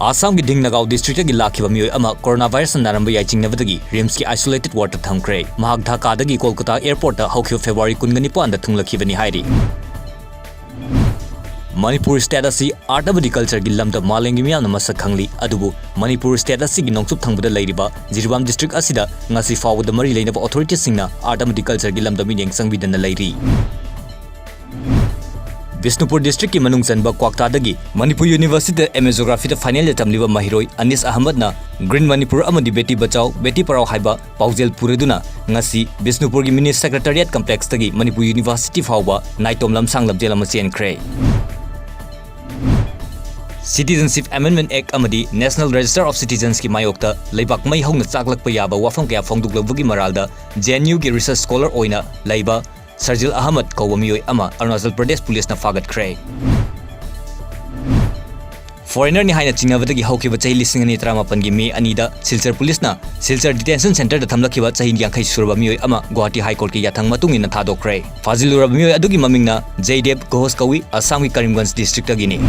आसाम की ढिंगनगांव डिस्ट्रिक्ट की लाखिबा मियोय अमा कोरोना वायरस नारंब याई चिंगनबदगी रिम्स की आइसोलेटेड वार्ड थमख्रे महाग ढाकादगी कोलकाता एयरपोर्ट हौखिबा फेब्रुवारी 19 दा थुंगलखिबनी हाइरी मणिपुर स्टेट असी आर्ट अमदी कल्चर की लमदा मालेंगी मियामना मसक खंगली अदुबु मणिपुर स्टेट असी की नोंगचुप थंगबदा लैरिबा जिरिबाम डिस्ट्रिक्ट असिदा ngasi फावदा मरी लेनबा अथॉरिटी सिंगना आर्ट अमदी कल्चर की लमदा मिनेंग संगबिदना लैरी बिष्णुपुर डिस्ट्रिक्ट की मनुंग चनबा क्वाक्तादगी Manipur university MA geography final तमलिबा महिरोय अनिस अहमदना ग्रीन मणिपुर अमदी बेटी बचाओ बेटी पढ़ाओ हाइबा पाउजेल पुरेदुना ngasi बिष्णुपुर की मिनी सेक्रेटरिएट कम्प्लेक्स तगी मणिपुर यूनिवर्सिटी फावबा नाइटोम लमसांग लमजेल अमा चेनख्रे सिटीजनशिप अमेंडमेंट एक्ट अमदी नेशनल रजिस्टर ऑफ सिटीजन्स की मायोक्ता लेबाक मई हौना चाकलकपा याबा वाफम कया फोंदुकलबगी मरालदा जेएनयू की रिसर्च स्कॉलर ओइना लैबा सर्जिल अहमद कौबा मियोय अमा अरुणाचल प्रदेश पुलिस फागतख्रे फॉरेनर नि हाइना चिंगबदगी हौखिबा चही 2019 की मे 2 दा Silchar police Silchar detention centre दा थमलखिबा चही 50 सुरबा मियोय अमा गुवाहाटी हाई कोर्ट की याथंग मतुंगिना थादोख्रे फाजिलुरबा मियोय अदुगी ममिंगना जयदेव घोष कौई असम की करीमगंज डिस्ट्रिक्ट गिनी